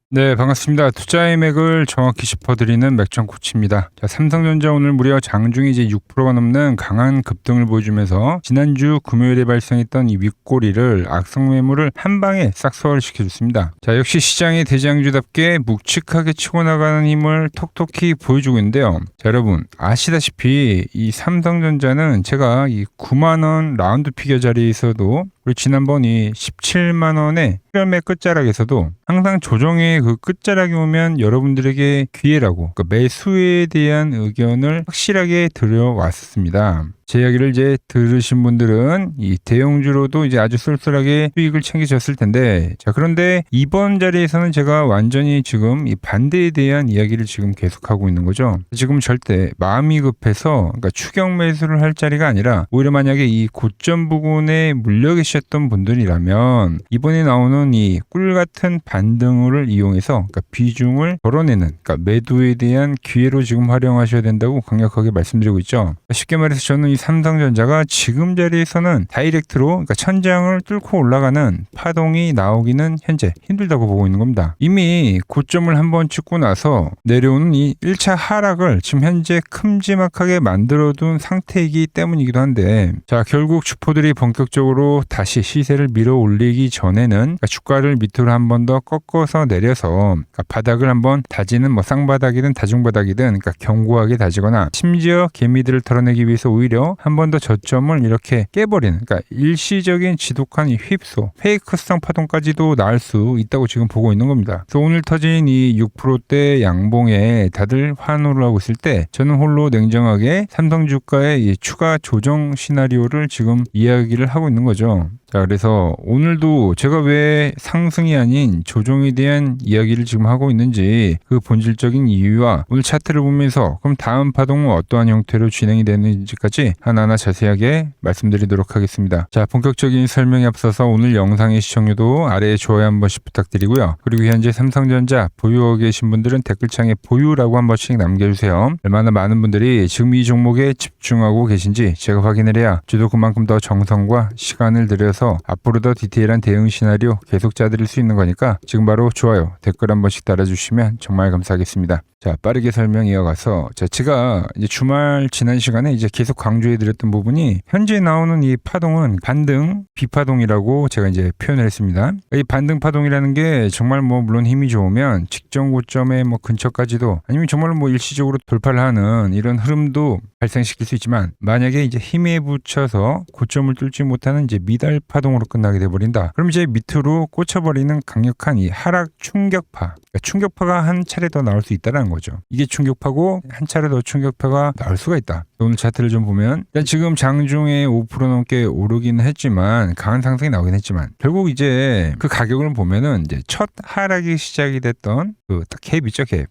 네, 반갑습니다. 투자의 맥을 정확히 짚어드리는 맥정 코치입니다. 자, 삼성전자 오늘 무려 장중에 이제 6%가 넘는 강한 급등을 보여주면서 지난주 금요일에 발생했던 이 윗꼬리를 악성 매물을 한 방에 싹 소화시켜줬습니다. 자, 역시 시장의 대장주답게 묵직하게 치고 나가는 힘을 톡톡히 보여주고 있는데요. 자, 여러분 아시다시피 이 삼성전자는 제가 이 9만 원 라운드 피겨 자리에서도 그리고 지난번 이 17만 원의 수렴의 끝자락에서도 항상 조정의 그 끝자락이 오면 여러분들에게 기회라고, 그러니까 매수에 대한 의견을 확실하게 드려왔습니다. 제 이야기를 이제 들으신 분들은 이 대형주로도 이제 아주 쏠쏠하게 수익을 챙기셨을 텐데, 자, 그런데 이번 자리에서는 제가 완전히 지금 이 반대에 대한 이야기를 지금 계속하고 있는 거죠. 지금 절대 마음이 급해서, 그러니까 추격 매수를 할 자리가 아니라 오히려 만약에 이 고점 부근에 물려 계셨던 분들이라면 이번에 나오는 이 꿀 같은 반등을 이용해서, 그러니까 비중을 덜어내는, 그러니까 매도에 대한 기회로 지금 활용하셔야 된다고 강력하게 말씀드리고 있죠. 쉽게 말해서 저는 이 삼성전자가 지금 자리에서는 다이렉트로, 그러니까 천장을 뚫고 올라가는 파동이 나오기는 현재 힘들다고 보고 있는 겁니다. 이미 고점을 한번 찍고 나서 내려오는 이 1차 하락을 지금 현재 큼지막하게 만들어둔 상태이기 때문이기도 한데, 자, 결국 주포들이 본격적으로 다시 시세를 밀어 올리기 전에는, 그러니까 주가를 밑으로 한 번 더 꺾어서 내려서, 그러니까 바닥을 한번 다지는, 뭐 쌍바닥이든 다중바닥이든, 그러니까 견고하게 다지거나 심지어 개미들을 털어내기 위해서 오히려 한 번 더 저점을 이렇게 깨버리는, 그러니까 일시적인 지독한 이 휩소, 페이크성 파동까지도 나을 수 있다고 지금 보고 있는 겁니다. 그래서 오늘 터진 이 6%대 양봉에 다들 환호를 하고 있을 때, 저는 홀로 냉정하게 삼성주가의 이 추가 조정 시나리오를 지금 이야기를 하고 있는 거죠. 자, 그래서 오늘도 제가 왜 상승이 아닌 조정에 대한 이야기를 지금 하고 있는지, 그 본질적인 이유와 오늘 차트를 보면서 그럼 다음 파동은 어떠한 형태로 진행이 되는지까지 하나하나 자세하게 말씀드리도록 하겠습니다. 자, 본격적인 설명에 앞서서 오늘 영상의 시청률도 아래에 좋아요 한 번씩 부탁드리고요. 그리고 현재 삼성전자 보유하고 계신 분들은 댓글창에 보유라고 한 번씩 남겨주세요. 얼마나 많은 분들이 지금 이 종목에 집중하고 계신지 제가 확인을 해야 저도 그만큼 더 정성과 시간을 들여서 앞으로 더 디테일한 대응 시나리오 계속 짜드릴 수 있는 거니까 지금 바로 좋아요, 댓글 한 번씩 달아주시면 정말 감사하겠습니다. 자, 빠르게 설명 이어가서, 자, 제가 이제 주말 지난 시간에 이제 계속 강조해드렸던 부분이, 현재 나오는 이 파동은 반등 비파동이라고 제가 이제 표현을 했습니다. 이 반등 파동이라는 게 정말 뭐 물론 힘이 좋으면 직전 고점의 뭐 근처까지도, 아니면 정말 뭐 일시적으로 돌파를 하는 이런 흐름도 발생시킬 수 있지만, 만약에 이제 힘에 붙여서 고점을 뚫지 못하는 이제 미달 파동으로 끝나게 돼버린다. 그럼 이제 밑으로 꽂혀버리는 강력한 이 하락 충격파, 그러니까 충격파가 한 차례 더 나올 수 있다는 거죠. 이게 충격파고 한 차례 더 충격파가 나올 수가 있다. 오늘 차트를 좀 보면 지금 장중에 5% 넘게 오르긴 했지만, 강한 상승이 나오긴 했지만, 결국 이제 그 가격을 보면은 이제 첫 하락이 시작이 됐던 그 갭 있죠, 갭.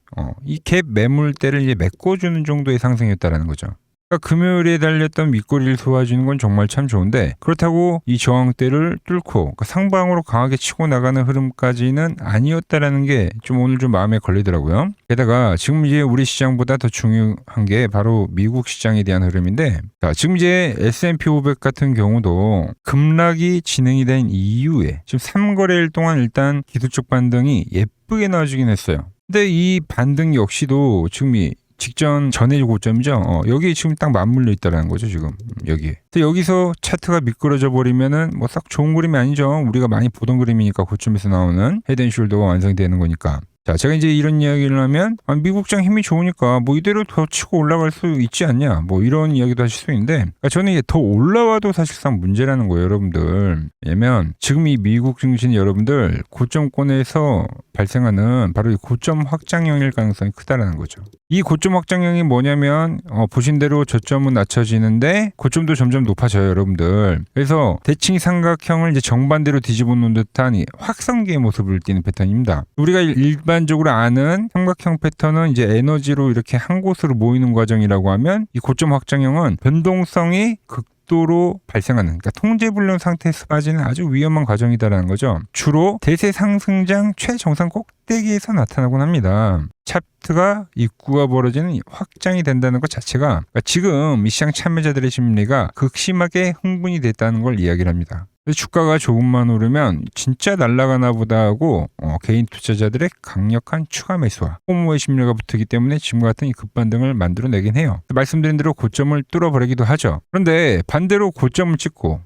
이 갭 매물대를 이제 메꿔주는 정도의 상승이었다라는 거죠. 그러니까 금요일에 달렸던 윗꼬리를 도와주는 건 정말 참 좋은데, 그렇다고 이 저항대를 뚫고 그러니까 상방으로 강하게 치고 나가는 흐름까지는 아니었다라는 게 좀 오늘 좀 마음에 걸리더라고요. 게다가 지금 이제 우리 시장보다 더 중요한 게 바로 미국 시장에 대한 흐름인데, 자, 지금 이제 S&P 500 같은 경우도 급락이 진행이 된 이후에 지금 3거래일 동안 일단 기술적 반등이 예쁘게 나와주긴 했어요. 근데 이 반등 역시도 지금 이 직전 전의 고점이죠. 여기 지금 딱 맞물려 있다라는 거죠, 지금 여기에. 근데 여기서 차트가 미끄러져 버리면은 뭐 싹 좋은 그림이 아니죠. 우리가 많이 보던 그림이니까, 고점에서 나오는 헤드앤숄더가 완성이 되는 거니까. 자, 제가 이제 이런 이야기를 하면, 미국장 힘이 좋으니까 뭐 이대로 더 치고 올라갈 수 있지 않냐, 뭐 이런 이야기도 하실 수 있는데, 그러니까 저는 이게 더 올라와도 사실상 문제라는 거예요, 여러분들. 왜냐면 지금 이 미국 증시는 여러분들 고점권에서 발생하는 바로 이 고점 확장형일 가능성이 크다라는 거죠. 이 고점 확장형이 뭐냐면, 보신 대로 저점은 낮춰지는데 고점도 점점 높아져요, 여러분들. 그래서 대칭 삼각형을 이제 정반대로 뒤집어 놓은 듯한 이 확성기의 모습을 띠는 패턴입니다. 우리가 일반적으로 아는 삼각형 패턴은 이제 에너지로 이렇게 한 곳으로 모이는 과정이라고 하면, 이 고점 확장형은 변동성이 극도로 발생하는, 그러니까 통제불능 상태에서 빠지는 아주 위험한 과정이다라는 거죠. 주로 대세 상승장 최정상 꼭대기에서 나타나곤 합니다. 차트가 입구가 벌어지는 확장이 된다는 것 자체가, 그러니까 지금 이 시장 참여자들의 심리가 극심하게 흥분이 됐다는 걸 이야기를 합니다. 주가가 조금만 오르면 진짜 날아가나 보다 하고 개인 투자자들의 강력한 추가 매수와 포모의 심리가 붙기 때문에 지금과 같은 이 급반등을 만들어내긴 해요. 말씀드린 대로 고점을 뚫어버리기도 하죠. 그런데 반대로 고점을 찍고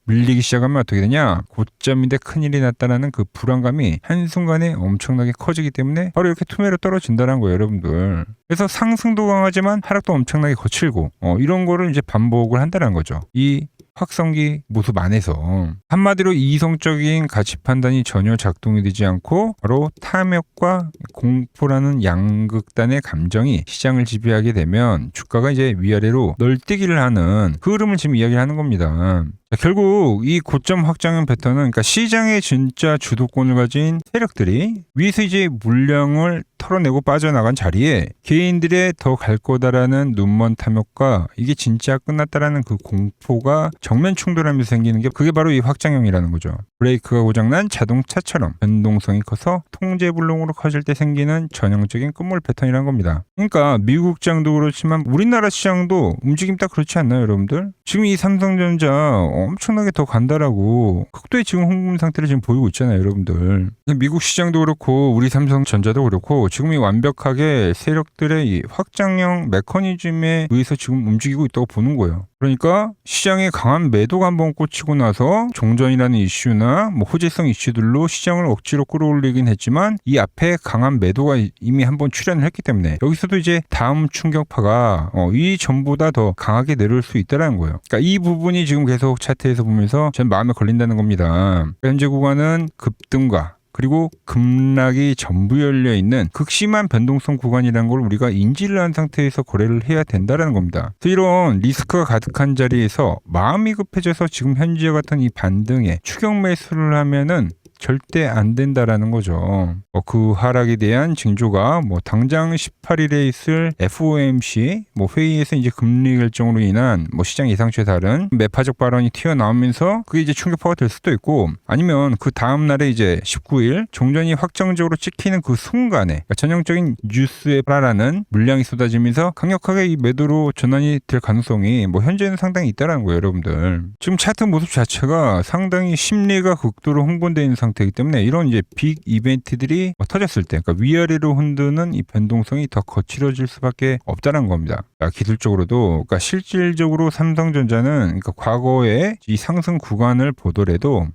밀리기 시작하면 어떻게 되냐? 고점인데 큰일이 났다라는 그 불안감이 한순간에 엄청나게 커지기 때문에 바로 이렇게 투매로 떨어진다는 거예요, 여러분들. 그래서 상승도 강하지만 하락도 엄청나게 거칠고 이런 거를 이제 반복을 한다는 거죠. 이 확성기 모습 안에서 한마디로 이성적인 가치 판단이 전혀 작동이 되지 않고 바로 탐욕과 공포라는 양극단의 감정이 시장을 지배하게 되면 주가가 이제 위아래로 널뛰기를 하는 그 흐름을 지금 이야기를 하는 겁니다. 결국 이 고점 확장형 패턴은 그러니까 시장의 진짜 주도권을 가진 세력들이 위에서 이제 물량을 털어내고 빠져나간 자리에 개인들의 더 갈 거다라는 눈먼 탐욕과 이게 진짜 끝났다라는 그 공포가 정면 충돌하면서 생기는 게 그게 바로 이 확장형이라는 거죠. 브레이크가 고장난 자동차처럼 변동성이 커서 통제불능으로 커질 때 생기는 전형적인 끝물 패턴이라는 겁니다. 그러니까 미국 시장도 그렇지만 우리나라 시장도 움직임 딱 그렇지 않나요, 여러분들? 지금 이 삼성전자 엄청나게 더 간다라고 극도의 지금 흥분 상태를 지금 보이고 있잖아요, 여러분들. 미국 시장도 그렇고 우리 삼성전자도 그렇고 지금 이 완벽하게 세력들의 이 확장형 메커니즘에 의해서 지금 움직이고 있다고 보는 거예요. 그러니까 시장에 강한 매도가 한번 꽂히고 나서 종전이라는 이슈나 호재성 이슈들로 시장을 억지로 끌어올리긴 했지만 이 앞에 강한 매도가 이미 한번 출현을 했기 때문에 여기서도 이제 다음 충격파가 이 전보다 더 강하게 내려올 수 있다는 거예요. 그러니까 이 부분이 지금 계속 차트에서 보면서 전 마음에 걸린다는 겁니다. 현재 구간은 급등과 그리고 급락이 전부 열려있는 극심한 변동성 구간이라는 걸 우리가 인지를 한 상태에서 거래를 해야 된다는 겁니다. 이런 리스크가 가득한 자리에서 마음이 급해져서 지금 현재 같은 이 반등에 추격 매수를 하면은 절대 안 된다라는 거죠. 그 하락에 대한 징조가 당장 18일에 있을 FOMC 회의에서 이제 금리 결정으로 인한 시장 예상치에 다른 매파적 발언이 튀어나오면서 그게 이제 충격파가 될 수도 있고 아니면 그 다음 날에 이제 19일 종전이 확정적으로 찍히는 그 순간에 그러니까 전형적인 뉴스에 따라는 물량이 쏟아지면서 강력하게 이 매도로 전환이 될 가능성이 현재는 상당히 있다라는 거예요, 여러분들. 지금 차트 모습 자체가 상당히 심리가 극도로 흥분되어 있는 상태이기 때문에 이런 이제 빅 이벤트들이 터졌을 때 그러니까 위아래로 흔드는 이 변동성이 더 거칠어질 수밖에 없다는 겁니다. 기술적으로도 그러니까 실질적으로 삼성전자는 그러니까 과거에 이 상승 구간을 보더라도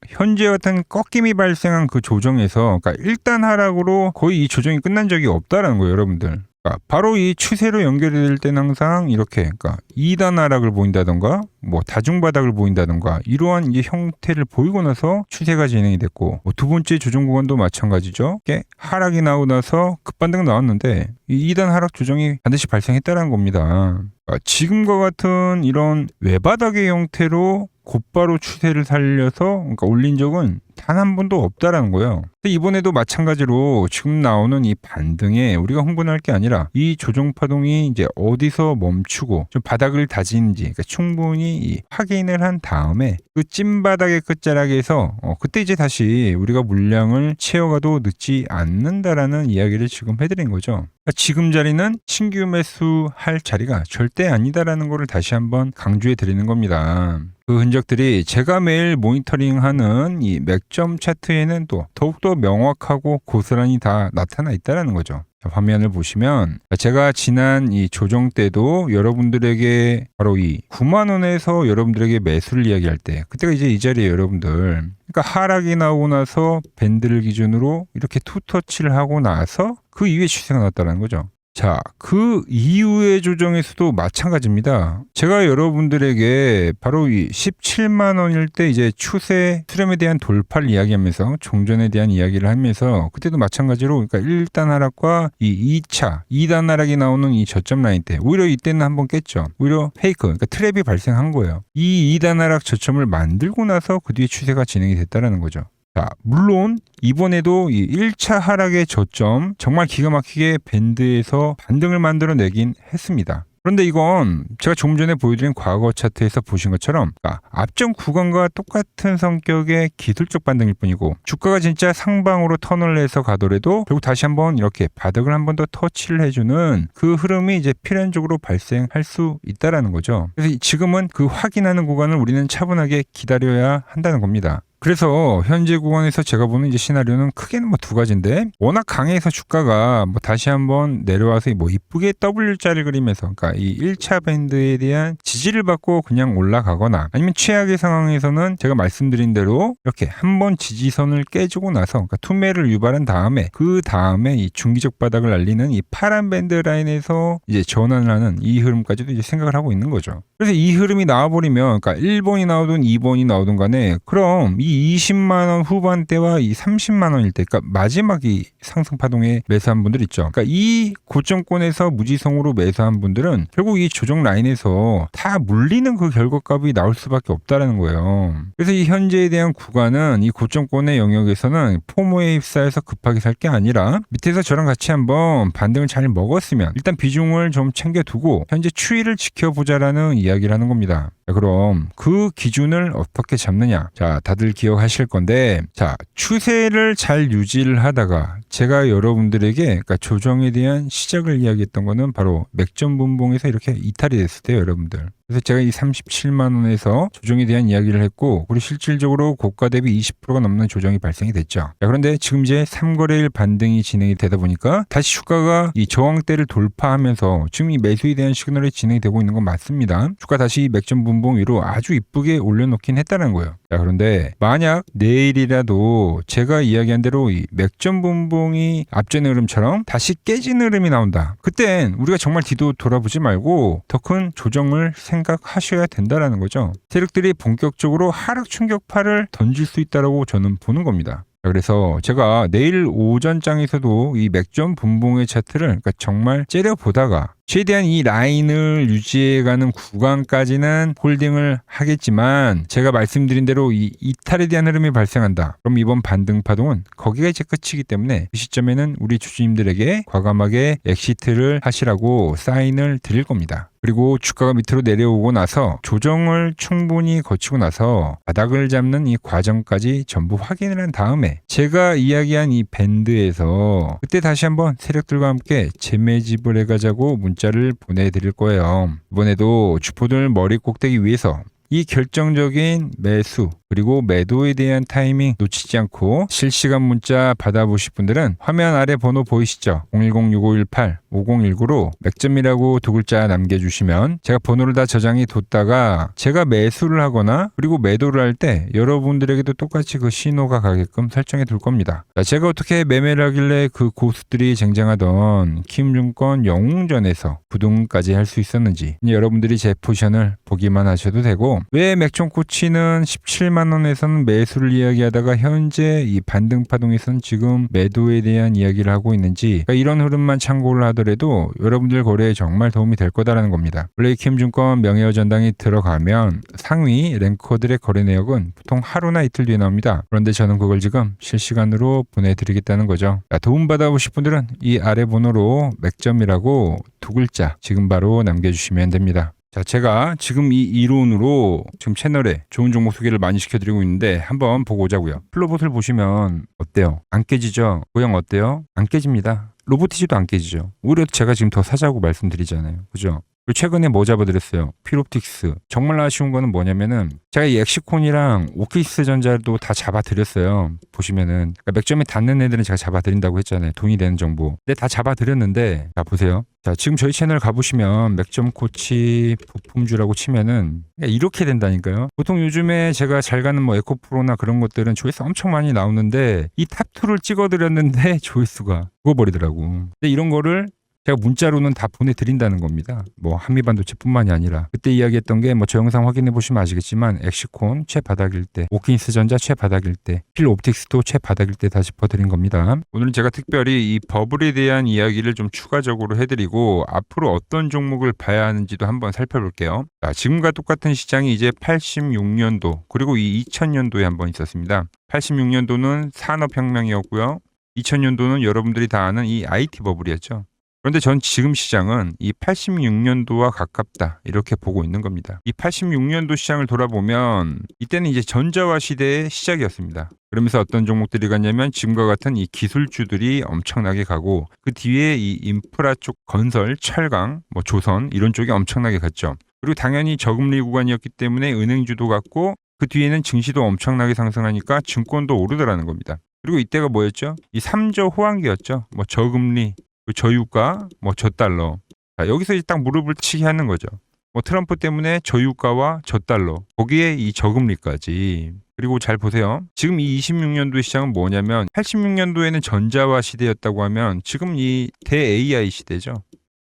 현재 같은 꺾임이 발생한 그 조정에서 그러니까 1단 하락으로 거의 이 조정이 끝난 적이 없다라는 거예요, 여러분들. 바로 이 추세로 연결이 될 때는 항상 이렇게 2단 하락을 보인다던가 다중바닥을 보인다던가 이러한 이제 형태를 보이고 나서 추세가 진행이 됐고 두 번째 조정 구간도 마찬가지죠. 하락이 나오고 나서 급반등 나왔는데 이 2단 하락 조정이 반드시 발생했다는 겁니다. 지금과 같은 이런 외바닥의 형태로 곧바로 추세를 살려서 올린 적은 단 한 번도 없다라는 거예요. 이번에도 마찬가지로 지금 나오는 이 반등에 우리가 흥분할 게 아니라 이 조정 파동이 이제 어디서 멈추고 좀 바닥을 다지는지 그러니까 충분히 확인을 한 다음에 그 찐바닥의 끝자락에서 그때 이제 다시 우리가 물량을 채워가도 늦지 않는다라는 이야기를 지금 해드린 거죠. 그러니까 지금 자리는 신규 매수할 자리가 절대 아니다라는 거를 다시 한번 강조해 드리는 겁니다. 그 흔적들이 제가 매일 모니터링하는 이 맥점 차트에는 또 더욱더 명확하고 고스란히 다 나타나 있다는 거죠. 화면을 보시면 제가 지난 이 조정 때도 여러분들에게 바로 이 9만 원에서 여러분들에게 매수를 이야기할 때 그때가 이제 이 자리예요, 여러분들. 그러니까 하락이 나오고 나서 밴드를 기준으로 이렇게 투터치를 하고 나서 그 이후에 추세가 나왔다는 거죠. 자, 그 이후의 조정에서도 마찬가지입니다. 제가 여러분들에게 바로 이 17만 원일 때 이제 추세 수렴에 대한 돌파를 이야기하면서 종전에 대한 이야기를 하면서 그때도 마찬가지로 그러니까 1단 하락과 이 2차 2단 하락이 나오는 이 저점 라인 때 오히려 이때는 한번 깼죠. 오히려 페이크, 그러니까 트랩이 발생한 거예요. 이 2단 하락 저점을 만들고 나서 그 뒤에 추세가 진행이 됐다는 거죠. 자, 물론 이번에도 이 1차 하락의 저점 정말 기가 막히게 밴드에서 반등을 만들어내긴 했습니다. 그런데 이건 제가 조금 전에 보여드린 과거 차트에서 보신 것처럼 앞전 구간과 똑같은 성격의 기술적 반등일 뿐이고 주가가 진짜 상방으로 턴을 해서 가더라도 결국 다시 한번 이렇게 바닥을 한 번 더 터치를 해주는 그 흐름이 이제 필연적으로 발생할 수 있다라는 거죠. 그래서 지금은 그 확인하는 구간을 우리는 차분하게 기다려야 한다는 겁니다. 그래서 현재 구간에서 제가 보는 이제 시나리오는 크게는 뭐 두 가지인데, 워낙 강해서 주가가 뭐 다시 한번 내려와서 뭐 이쁘게 W자를 그리면서 그러니까 이 1차 밴드에 대한 지지를 받고 그냥 올라가거나, 아니면 최악의 상황에서는 제가 말씀드린 대로 이렇게 한번 지지선을 깨주고 나서 그러니까 투매를 유발한 다음에 그 다음에 이 중기적 바닥을 알리는 이 파란 밴드 라인에서 이제 전환을 하는 이 흐름까지도 이제 생각을 하고 있는 거죠. 그래서 이 흐름이 나와버리면 그러니까 1번이 나오든 2번이 나오든 간에 그럼 이 20만 원 후반대와 이 30만 원일 때, 그러니까 마지막 이 상승 파동에 매수한 분들 있죠. 그러니까 이 고점권에서 무지성으로 매수한 분들은 결국 이 조정 라인에서 다 물리는 그 결과값이 나올 수밖에 없다라는 거예요. 그래서 이 현재에 대한 구간은 이 고점권의 영역에서는 포모에 휩싸여서 급하게 살 게 아니라 밑에서 저랑 같이 한번 반등을 잘 먹었으면 일단 비중을 좀 챙겨두고 현재 추이를 지켜보자라는 이야기를 하는 겁니다. 자, 그럼 그 기준을 어떻게 잡느냐? 자, 다들 기억하실 건데, 자, 추세를 잘 유지를 하다가 제가 여러분들에게 그러니까 조정에 대한 시작을 이야기했던 거는 바로 맥점 분봉에서 이렇게 이탈이 됐을 때요, 여러분들. 그래서 제가 이 37만 원에서 조정에 대한 이야기를 했고, 그리고 실질적으로 고가 대비 20%가 넘는 조정이 발생이 됐죠. 자, 그런데 지금 이제 3거래일 반등이 진행이 되다 보니까 다시 주가가 이 저항대를 돌파하면서 지금 이 매수에 대한 시그널이 진행이 되고 있는 건 맞습니다. 주가 다시 맥점 분봉 위로 아주 이쁘게 올려놓긴 했다는 거예요. 자, 그런데 만약 내일이라도 제가 이야기한 대로 이 맥점 분봉이 앞전의 흐름처럼 다시 깨지는 흐름이 나온다. 그땐 우리가 정말 뒤도 돌아보지 말고 더 큰 조정을 생각하셔야 된다라는 거죠. 세력들이 본격적으로 하락 충격파를 던질 수 있다라고 저는 보는 겁니다. 그래서 제가 내일 오전장에서도 이 맥점 분봉의 차트를 그러니까 정말 째려보다가 최대한 이 라인을 유지해가는 구간까지는 홀딩을 하겠지만, 제가 말씀드린 대로 이 이탈에 대한 흐름이 발생한다. 그럼 이번 반등 파동은 거기가 이제 끝이기 때문에 그 시점에는 우리 주주님들에게 과감하게 엑시트를 하시라고 사인을 드릴 겁니다. 그리고 주가가 밑으로 내려오고 나서 조정을 충분히 거치고 나서 바닥을 잡는 이 과정까지 전부 확인을 한 다음에 제가 이야기한 이 밴드에서 그때 다시 한번 세력들과 함께 재매집을 해가자고 문자를 보내드릴 거예요. 이번에도 주포들 머리 꼭대기 위에서 이 결정적인 매수 그리고 매도에 대한 타이밍 놓치지 않고 실시간 문자 받아보실 분들은 화면 아래 번호 보이시죠? 010-6518-5019로 맥점이라고 두 글자 남겨주시면 제가 번호를 다 저장해 뒀다가 제가 매수를 하거나 그리고 매도를 할 때 여러분들에게도 똑같이 그 신호가 가게끔 설정해 둘 겁니다. 자, 제가 어떻게 매매를 하길래 그 고수들이 쟁쟁하던 키움증권 영웅전에서 부동까지 할 수 있었는지 여러분들이 제 포지션을 보기만 하셔도 되고, 왜 맥점코치는 17만 원에서는 매수를 이야기하다가 현재 이 반등 파동에서는 지금 매도에 대한 이야기를 하고 있는지, 그러니까 이런 흐름만 참고를 하더라도 여러분들 거래에 정말 도움이 될 거다라는 겁니다. 원래 키움증권 명예어 전당이 들어가면 상위 랭커들의 거래 내역은 보통 하루나 이틀 뒤에 나옵니다. 그런데 저는 그걸 지금 실시간으로 보내드리겠다는 거죠. 도움받아보실 분들은 이 아래 번호로 맥점이라고 두 글자 지금 바로 남겨주시면 됩니다. 자, 제가 지금 이 이론으로 지금 채널에 좋은 종목 소개를 많이 시켜드리고 있는데 한번 보고 오자고요. 플로봇을 보시면 어때요? 안 깨지죠? 모양 어때요? 안 깨집니다. 로보티지도 안 깨지죠. 오히려 제가 지금 더 사자고 말씀드리잖아요. 그죠? 그리고 최근에 뭐 잡아드렸어요? 필옵틱스. 정말 아쉬운 거는 뭐냐면은 제가 이 엑시콘이랑 오키스 전자도 다 잡아드렸어요. 보시면은 그러니까 맥점에 닿는 애들은 제가 잡아드린다고 했잖아요. 돈이 되는 정보. 근데 다 잡아드렸는데, 자 보세요. 자, 지금 저희 채널 가보시면 맥점 코치 부품주라고 치면은 이렇게 된다니까요. 보통 요즘에 제가 잘 가는 뭐 에코프로나 그런 것들은 조회수 엄청 많이 나오는데 이 탑2를 찍어드렸는데 조회수가 죽어버리더라고. 근데 이런 거를 제가 문자로는 다 보내드린다는 겁니다. 뭐 한미반도체뿐만이 아니라 그때 이야기했던 게 뭐 저 영상 확인해 보시면 아시겠지만 엑시콘 최바닥일 때, 오킨스 전자 최바닥일 때, 필옵틱스도 최바닥일 때 다 짚어드린 겁니다. 오늘은 제가 특별히 이 버블에 대한 이야기를 좀 추가적으로 해드리고 앞으로 어떤 종목을 봐야 하는지도 한번 살펴볼게요. 자, 지금과 똑같은 시장이 이제 86년도 그리고 이 2000년도에 한번 있었습니다. 86년도는 산업혁명이었고요. 2000년도는 여러분들이 다 아는 이 IT 버블이었죠. 그런데 전 지금 시장은 이 86년도와 가깝다 이렇게 보고 있는 겁니다. 이 86년도 시장을 돌아보면 이때는 이제 전자화 시대의 시작이었습니다. 그러면서 어떤 종목들이 갔냐면 지금과 같은 이 기술주들이 엄청나게 가고 그 뒤에 이 인프라 쪽 건설, 철강, 뭐 조선 이런 쪽이 엄청나게 갔죠. 그리고 당연히 저금리 구간이었기 때문에 은행주도 갔고 그 뒤에는 증시도 엄청나게 상승하니까 증권도 오르더라는 겁니다. 그리고 이때가 뭐였죠? 이 3조 호황기였죠. 뭐 저금리, 저유가, 뭐 저달러. 자, 여기서 이제 딱 무릎을 치게 하는 거죠. 뭐 트럼프 때문에 저유가와 저달러, 거기에 이 저금리까지. 그리고 잘 보세요. 지금 이 26년도 시장은 뭐냐면 86년도에는 전자화 시대였다고 하면 지금 이 대 AI 시대죠.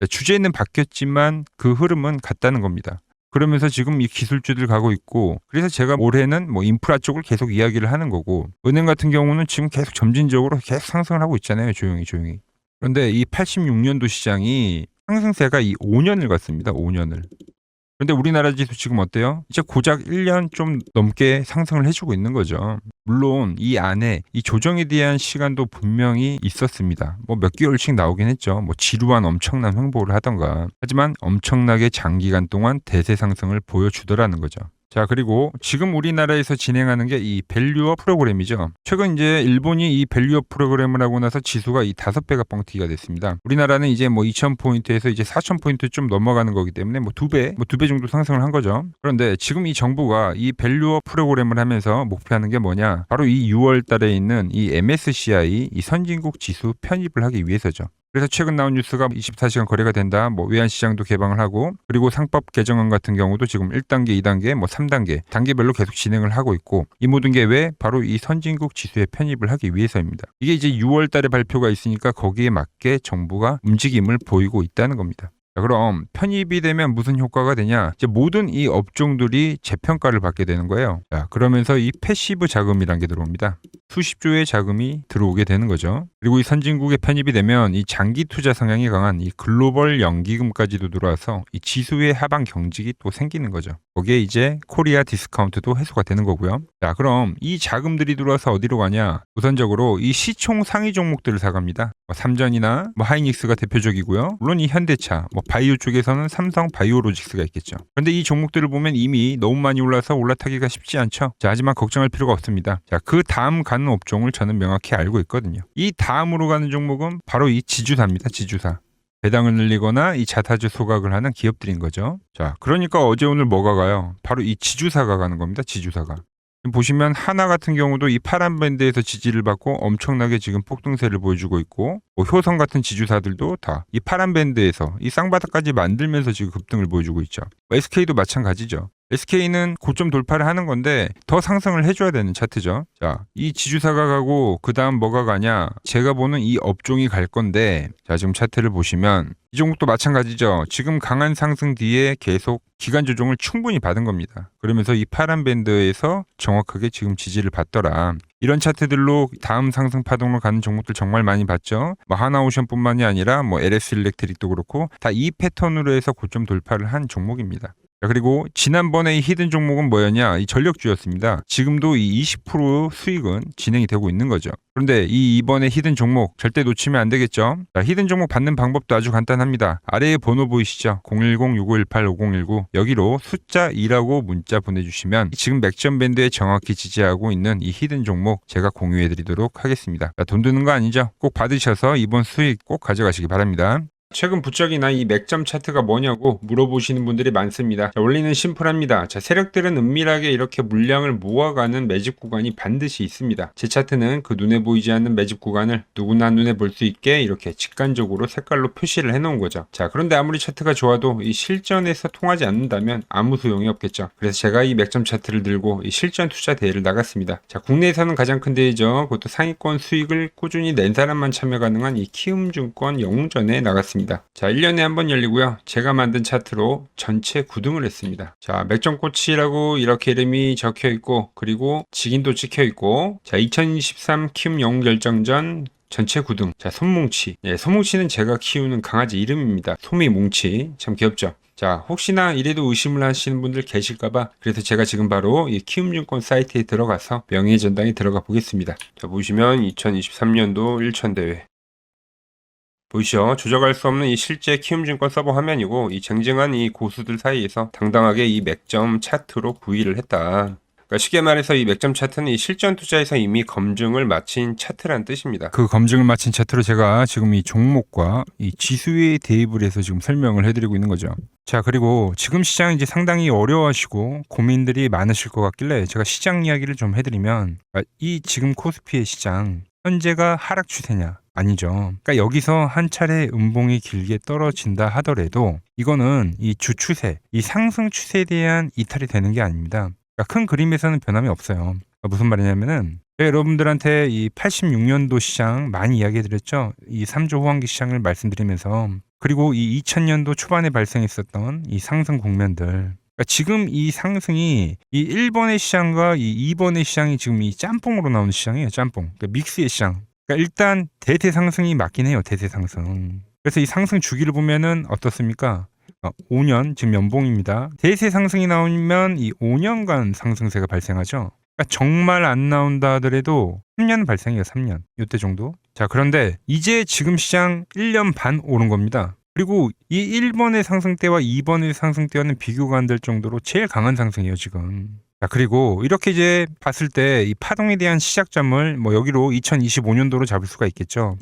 주제는 바뀌었지만 그 흐름은 같다는 겁니다. 그러면서 지금 이 기술주들 가고 있고 그래서 제가 올해는 뭐 인프라 쪽을 계속 이야기를 하는 거고 은행 같은 경우는 지금 계속 점진적으로 계속 상승을 하고 있잖아요. 조용히. 그런데 이 86년도 시장이 상승세가 이 5년을 갔습니다. 5년을. 그런데 우리나라 지수 지금 어때요? 이제 고작 1년 좀 넘게 상승을 해주고 있는 거죠. 물론 이 안에 이 조정에 대한 시간도 분명히 있었습니다. 뭐 몇 개월씩 나오긴 했죠. 뭐 지루한 엄청난 횡보를 하던가. 하지만 엄청나게 장기간 동안 대세 상승을 보여주더라는 거죠. 자, 그리고 지금 우리나라에서 진행하는 게 이 밸류업 프로그램이죠. 최근 이제 일본이 이 밸류업 프로그램을 하고 나서 지수가 이 5배가 뻥튀기가 됐습니다. 우리나라는 이제 뭐 2,000포인트에서 이제 4,000포인트 좀 넘어가는 거기 때문에 뭐 2배 정도 상승을 한 거죠. 그런데 지금 이 정부가 이 밸류업 프로그램을 하면서 목표하는 게 뭐냐? 바로 이 6월 달에 있는 이 MSCI 이 선진국 지수 편입을 하기 위해서죠. 그래서 최근 나온 뉴스가 24시간 거래가 된다. 뭐 외환시장도 개방을 하고 그리고 상법 개정안 같은 경우도 지금 1단계, 2단계, 뭐 3단계 단계별로 계속 진행을 하고 있고 이 모든 게 왜? 바로 이 선진국 지수에 편입을 하기 위해서입니다. 이게 이제 6월 달에 발표가 있으니까 거기에 맞게 정부가 움직임을 보이고 있다는 겁니다. 자, 그럼 편입이 되면 무슨 효과가 되냐? 이제 모든 이 업종들이 재평가를 받게 되는 거예요. 자, 그러면서 이 패시브 자금이란 게 들어옵니다. 수십조의 자금이 들어오게 되는 거죠. 그리고 이 선진국에 편입이 되면 이 장기 투자 성향이 강한 이 글로벌 연기금까지도 들어와서 이 지수의 하방 경직이 또 생기는 거죠. 거기에 이제 코리아 디스카운트도 해소가 되는 거고요. 자, 그럼 이 자금들이 들어와서 어디로 가냐? 우선적으로 이 시총 상위 종목들을 사갑니다. 뭐 삼전이나 뭐 하이닉스가 대표적이고요. 물론 이 현대차, 뭐 바이오 쪽에서는 삼성 바이오로직스가 있겠죠. 그런데 이 종목들을 보면 이미 너무 많이 올라서 올라타기가 쉽지 않죠. 자, 하지만 걱정할 필요가 없습니다. 자, 그 다음 가는 업종을 저는 명확히 알고 있거든요. 이 다음으로 가는 종목은 바로 이 지주사입니다. 지주사. 배당을 늘리거나 이 자사주 소각을 하는 기업들인 거죠. 자, 그러니까 어제 오늘 뭐가 가요? 바로 이 지주사가 가는 겁니다. 지주사가. 보시면 하나 같은 경우도 이 파란 밴드에서 지지를 받고 엄청나게 지금 폭등세를 보여주고 있고 뭐 효성 같은 지주사들도 다 이 파란 밴드에서 이 쌍바닥까지 만들면서 지금 급등을 보여주고 있죠. SK도 마찬가지죠. SK는 고점 돌파를 하는 건데 더 상승을 해줘야 되는 차트죠. 자, 이 지주사가 가고 그 다음 뭐가 가냐? 제가 보는 이 업종이 갈 건데 자, 지금 차트를 보시면 이 종목도 마찬가지죠. 지금 강한 상승 뒤에 계속 기간 조정을 충분히 받은 겁니다. 그러면서 이 파란 밴드에서 정확하게 지금 지지를 받더라. 이런 차트들로 다음 상승 파동으로 가는 종목들 정말 많이 봤죠. 뭐 하나오션뿐만이 아니라 뭐 LS 일렉트릭도 그렇고 다 이 패턴으로 해서 고점 돌파를 한 종목입니다. 자, 그리고 지난번에 이 히든 종목은 뭐였냐? 이 전력주였습니다. 지금도 이 20% 수익은 진행이 되고 있는 거죠. 그런데 이번에 히든 종목 절대 놓치면 안 되겠죠? 자, 히든 종목 받는 방법도 아주 간단합니다. 아래에 번호 보이시죠? 010-6518-5019 여기로 숫자 2라고 문자 보내주시면 지금 맥점 밴드에 정확히 지지하고 있는 이 히든 종목 제가 공유해드리도록 하겠습니다. 자, 돈 드는 거 아니죠? 꼭 받으셔서 이번 수익 꼭 가져가시기 바랍니다. 최근 부쩍이나 이 맥점 차트가 뭐냐고 물어보시는 분들이 많습니다. 자, 원리는 심플합니다. 자, 세력들은 은밀하게 이렇게 물량을 모아가는 매집 구간이 반드시 있습니다. 제 차트는 그 눈에 보이지 않는 매집 구간을 누구나 눈에 볼 수 있게 이렇게 직관적으로 색깔로 표시를 해놓은 거죠. 자, 그런데 아무리 차트가 좋아도 이 실전에서 통하지 않는다면 아무 소용이 없겠죠. 그래서 제가 이 맥점 차트를 들고 이 실전 투자 대회를 나갔습니다. 자, 국내에서는 가장 큰 대회죠. 그것도 상위권 수익을 꾸준히 낸 사람만 참여 가능한 이 키움증권 영웅전에 나갔습니다. 자, 1년에 한 번 열리고요. 제가 만든 차트로 전체 9등을 했습니다. 자, 맥점꼬치라고 이렇게 이름이 적혀 있고 그리고 직인도 찍혀 있고 자, 2023 키움 영웅 결정전 전체 9등. 자, 솜뭉치. 예, 솜뭉치는 제가 키우는 강아지 이름입니다. 솜이뭉치. 참 귀엽죠? 자, 혹시나 이래도 의심을 하시는 분들 계실까봐 그래서 제가 지금 바로 이 키움증권 사이트에 들어가서 명예전당에 들어가 보겠습니다. 자, 보시면 2023년도 1천 대회 보이시죠? 조작할 수 없는 이 실제 키움증권 서버 화면이고, 이 쟁쟁한 이 고수들 사이에서 당당하게 이 맥점 차트로 부위를 했다. 그러니까 쉽게 말해서 이 맥점 차트는 이 실전 투자에서 이미 검증을 마친 차트라는 뜻입니다. 그 검증을 마친 차트로 제가 지금 이 종목과 이 지수에 대입을 해서 지금 설명을 해드리고 있는 거죠. 자, 그리고 지금 시장 이제 상당히 어려워하시고 고민들이 많으실 것 같길래 제가 시장 이야기를 좀 해드리면, 이 지금 코스피의 시장 현재가 하락 추세냐? 아니죠. 그러니까 여기서 한 차례 음봉이 길게 떨어진다 하더라도 이거는 이 주추세, 이 상승 추세에 대한 이탈이 되는 게 아닙니다. 그러니까 큰 그림에서는 변함이 없어요. 그러니까 무슨 말이냐면은 제가 여러분들한테 이 86년도 시장 많이 이야기 드렸죠. 이 3조 호황기 시장을 말씀드리면서, 그리고 이 2000년도 초반에 발생했었던 이 상승 국면들, 그러니까 지금 이 상승이 이 1번의 시장과 이 2번의 시장이 지금 이 짬뽕으로 나오는 시장이에요. 짬뽕. 그러니까 믹스의 시장. 그러니까 일단 대세 상승이 맞긴 해요. 대세 상승. 그래서 이 상승 주기를 보면은 어떻습니까? 5년, 지금 연봉입니다. 대세 상승이 나오면 이 5년간 상승세가 발생하죠. 그러니까 정말 안 나온다 하더라도 3년 발생해요. 3년. 이때 정도. 자, 그런데 이제 지금 시장 1년 반 오른 겁니다. 그리고 이 1번의 상승 때와 2번의 상승 때와는 비교가 안 될 정도로 제일 강한 상승이에요, 지금. 자, 그리고 이렇게 이제 봤을 때 이 파동에 대한 시작점을 뭐 여기로 2025년도로 잡을 수가 있겠죠.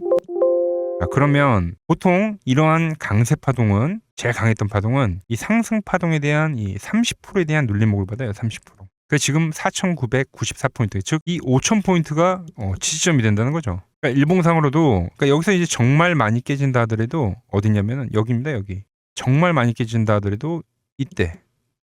자, 그러면 보통 이러한 강세 파동은, 제일 강했던 파동은 이 상승 파동에 대한 이 30%에 대한 눌림목을 받아요. 30%. 그 지금 4,994포인트, 즉 이 5,000포인트가 지지점이 된다는 거죠. 그러니까 일봉상으로도, 그러니까 여기서 이제 정말 많이 깨진다 하더라도 어디냐면은 여기입니다. 여기. 정말 많이 깨진다 하더라도 이때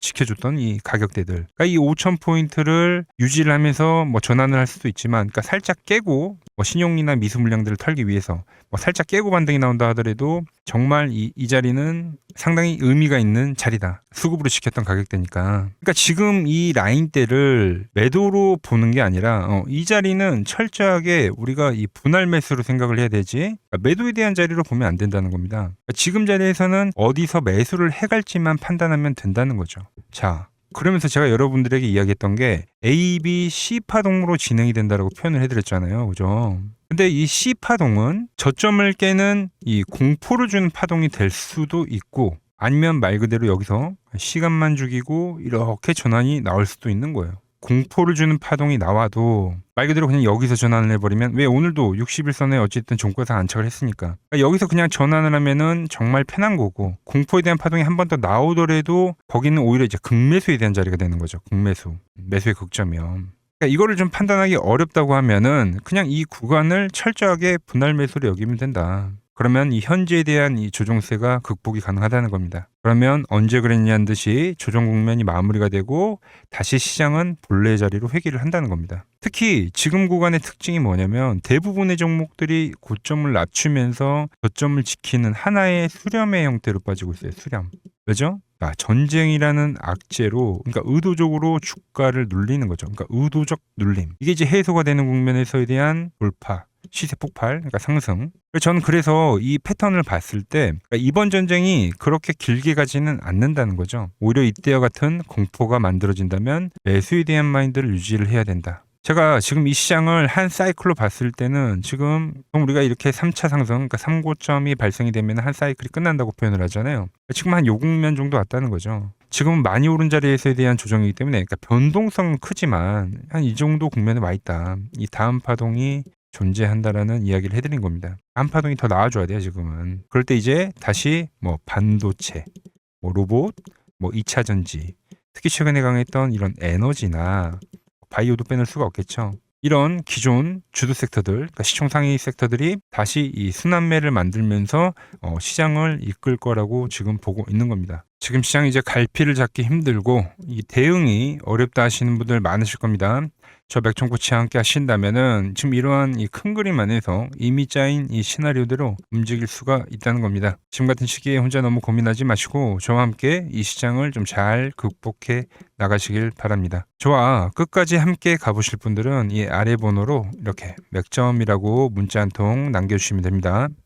지켜줬던 이 가격대들, 그러니까 이 5,000포인트를 유지를 하면서 뭐 전환을 할 수도 있지만, 그러니까 살짝 깨고 뭐 신용이나 미수 물량들을 털기 위해서 뭐 살짝 깨고 반등이 나온다 하더라도 정말 이 자리는 상당히 의미가 있는 자리다. 수급으로 지켰던 가격대니까. 그러니까 지금 이 라인대를 매도로 보는 게 아니라 이 자리는 철저하게 우리가 이 분할 매수로 생각을 해야 되지, 그러니까 매도에 대한 자리로 보면 안 된다는 겁니다. 그러니까 지금 자리에서는 어디서 매수를 해갈지만 판단하면 된다는 거죠. 자, 그러면서 제가 여러분들에게 이야기했던 게 A, B, C 파동으로 진행이 된다라고 표현을 해드렸잖아요. 그죠? 근데 이 C 파동은 저점을 깨는 이 공포를 주는 파동이 될 수도 있고, 아니면 말 그대로 여기서 시간만 죽이고 이렇게 전환이 나올 수도 있는 거예요. 공포를 주는 파동이 나와도 말 그대로 그냥 여기서 전환을 해버리면, 왜 오늘도 60일선에 어쨌든 종가상 안착을 했으니까, 그러니까 여기서 그냥 전환을 하면은 정말 편한 거고, 공포에 대한 파동이 한 번 더 나오더라도 거기는 오히려 이제 극매수에 대한 자리가 되는 거죠. 극매수. 매수의 극점이요. 그러니까 이거를 좀 판단하기 어렵다고 하면은 그냥 이 구간을 철저하게 분할 매수로 여기면 된다. 그러면 이 현재에 대한 이 조정세가 극복이 가능하다는 겁니다. 그러면 언제 그랬냐는 듯이 조정 국면이 마무리가 되고 다시 시장은 본래의 자리로 회귀를 한다는 겁니다. 특히 지금 구간의 특징이 뭐냐면 대부분의 종목들이 고점을 낮추면서 저점을 지키는 하나의 수렴의 형태로 빠지고 있어요. 수렴. 왜죠? 전쟁이라는 악재로, 그러니까 의도적으로 주가를 눌리는 거죠. 그러니까 의도적 눌림. 이게 이제 해소가 되는 국면에서에 대한 돌파, 시세 폭발, 그러니까 상승. 저는 그래서 이 패턴을 봤을 때 그러니까 이번 전쟁이 그렇게 길게 가지는 않는다는 거죠. 오히려 이때와 같은 공포가 만들어진다면 매수에 대한 마인드를 유지를 해야 된다. 제가 지금 이 시장을 한 사이클로 봤을 때는 지금 우리가 이렇게 3차 상승, 그러니까 3고점이 발생이 되면 한 사이클이 끝난다고 표현을 하잖아요. 지금 한 요 국면 정도 왔다는 거죠. 지금은 많이 오른 자리에서에 대한 조정이기 때문에, 그러니까 변동성은 크지만 한 이 정도 국면에 와 있다. 이 다음 파동이 존재한다라는 이야기를 해드린 겁니다. 다음 파동이 더 나와줘야 돼요, 지금은. 그럴 때 이제 다시 뭐 반도체, 뭐 로봇, 뭐 2차 전지, 특히 최근에 강했던 이런 에너지나 바이오도 빼놓을 수가 없겠죠. 이런 기존 주도 섹터들, 그러니까 시총 상위 섹터들이 다시 이 순환매를 만들면서 시장을 이끌 거라고 지금 보고 있는 겁니다. 지금 시장이 이제 갈피를 잡기 힘들고 이 대응이 어렵다 하시는 분들 많으실 겁니다. 저 맥정코치와 함께 하신다면은 지금 이러한 이 큰 그림 안에서 이미 짜인 이 시나리오대로 움직일 수가 있다는 겁니다. 지금 같은 시기에 혼자 너무 고민하지 마시고 저와 함께 이 시장을 좀 잘 극복해 나가시길 바랍니다. 저와 끝까지 함께 가보실 분들은 이 아래 번호로 이렇게 맥점이라고 문자 한 통 남겨주시면 됩니다.